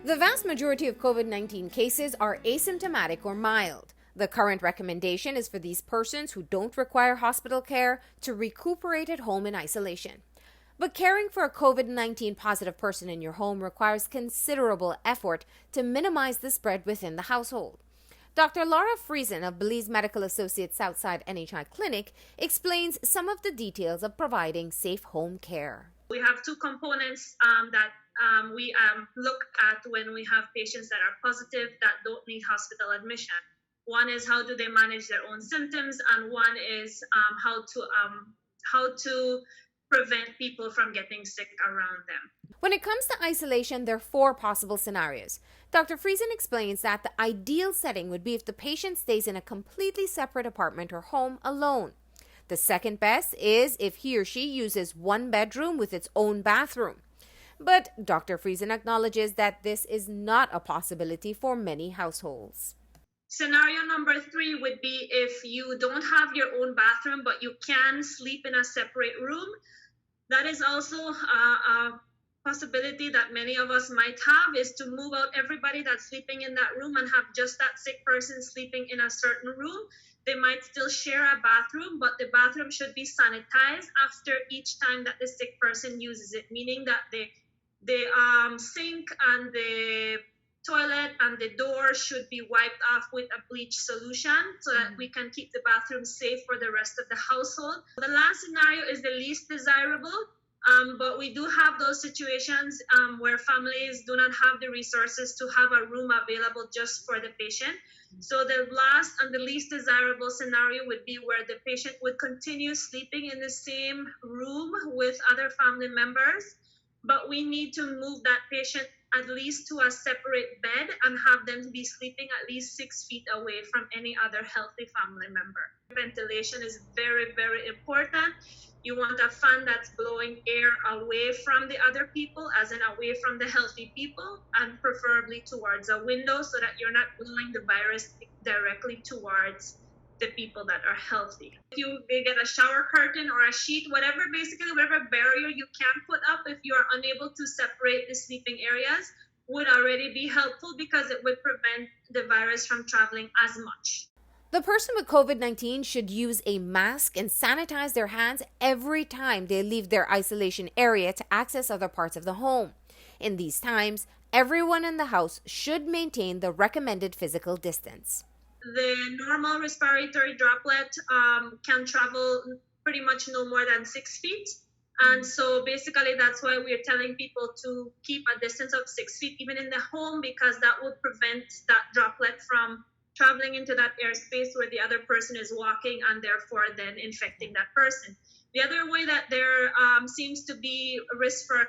The vast majority of COVID-19 cases are asymptomatic or mild. The current recommendation is for these persons who don't require hospital care to recuperate at home in isolation. But caring for a COVID-19 positive person in your home requires considerable effort to minimize the spread within the household. Dr. Laura Friesen of Belize Medical Associates Southside NHI Clinic explains some of the details of providing safe home care. We have two components that we look at when we have patients that are positive that don't need hospital admission. One is how do they manage their own symptoms, and one is how to prevent people from getting sick around them. When it comes to isolation, there are 4 possible scenarios. Dr. Friesen explains that the ideal setting would be if the patient stays in a completely separate apartment or home alone. The second best is if he or she uses one bedroom with its own bathroom. But Dr. Friesen acknowledges that this is not a possibility for many households. Scenario number 3 would be if you don't have your own bathroom, but you can sleep in a separate room. That is also a possibility that many of us might have, is to move out everybody that's sleeping in that room and have just that sick person sleeping in a certain room. They might still share a bathroom, but the bathroom should be sanitized after each time that the sick person uses it, meaning that the sink and the toilet and the door should be wiped off with a bleach solution so that we can keep the bathroom safe for the rest of the household. The last scenario is the least desirable, but we do have those situations where families do not have the resources to have a room available just for the patient. So the last and the least desirable scenario would be where the patient would continue sleeping in the same room with other family members, but we need to move that patient at least to a separate bed and have them be sleeping at least 6 feet away from any other healthy family member. Ventilation is very, very important. You want a fan that's blowing air away from the other people, as in away from the healthy people, and preferably towards a window so that you're not blowing the virus directly towards the people that are healthy. If you get a shower curtain or a sheet, whatever barrier you can put up, if you are unable to separate the sleeping areas, would already be helpful because it would prevent the virus from traveling as much. The person with COVID-19 should use a mask and sanitize their hands every time they leave their isolation area to access other parts of the home. In these times, everyone in the house should maintain the recommended physical distance. The normal respiratory droplet can travel pretty much no more than 6 feet. And so basically that's why we're telling people to keep a distance of 6 feet even in the home, because that would prevent that droplet from traveling into that airspace where the other person is walking and therefore then infecting that person. The other way that there seems to be a risk for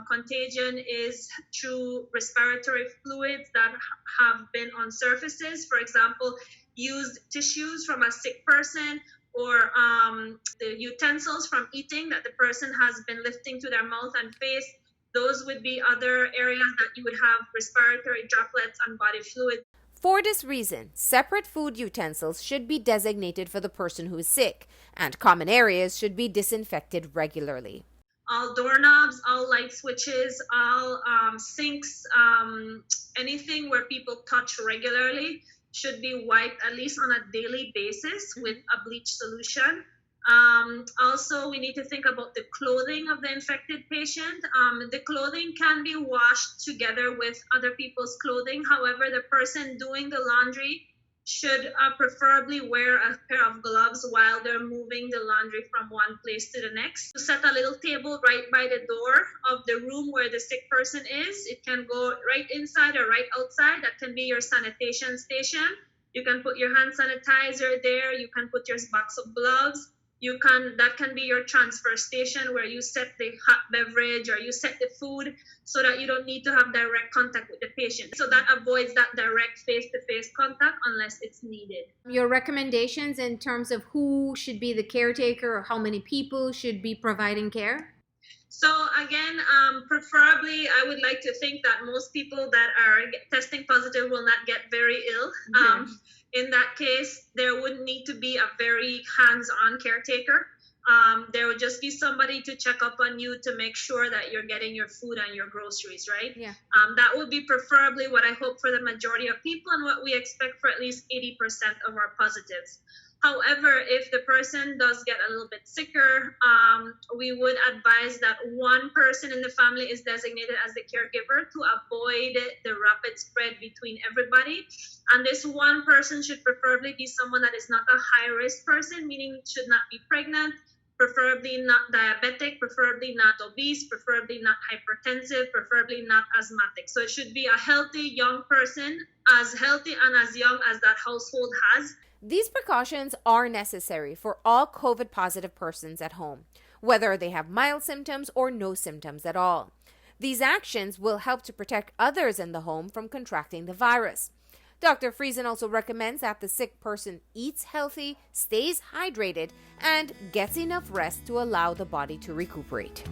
contagion is through respiratory fluids that have been on surfaces. For example, used tissues from a sick person, or the utensils from eating that the person has been lifting to their mouth and face. Those would be other areas that you would have respiratory droplets and body fluid. For this reason, separate food utensils should be designated for the person who is sick, and common areas should be disinfected regularly. All doorknobs, all light switches, all sinks, anything where people touch regularly should be wiped at least on a daily basis with a bleach solution. Also, we need to think about the clothing of the infected patient. The clothing can be washed together with other people's clothing. However, the person doing the laundry should preferably wear a pair of gloves while they're moving the laundry from one place to the next. To set a little table right by the door of the room where the sick person is. It can go right inside or right outside. That can be your sanitation station. You can put your hand sanitizer there. You can put your box of gloves. That can be your transfer station where you set the hot beverage or you set the food so that you don't need to have direct contact with the patient. So that avoids that direct face-to-face contact unless it's needed. Your recommendations in terms of who should be the caretaker or how many people should be providing care? So again, preferably, I would like to think that most people that are testing positive will not get very ill. In that case, there would need to be a very hands-on caretaker. There will just be somebody to check up on you to make sure that you're getting your food and your groceries, right? Yeah. That would be preferably what I hope for the majority of people and what we expect for at least 80% of our positives. However, if the person does get a little bit sicker, we would advise that one person in the family is designated as the caregiver to avoid the rapid spread between everybody. And this one person should preferably be someone that is not a high risk person, meaning should not be pregnant, preferably not diabetic, preferably not obese, preferably not hypertensive, preferably not asthmatic. So it should be a healthy young person, as healthy and as young as that household has. These precautions are necessary for all COVID positive persons at home, whether they have mild symptoms or no symptoms at all. These actions will help to protect others in the home from contracting the virus. Dr. Friesen also recommends that the sick person eats healthy, stays hydrated, and gets enough rest to allow the body to recuperate.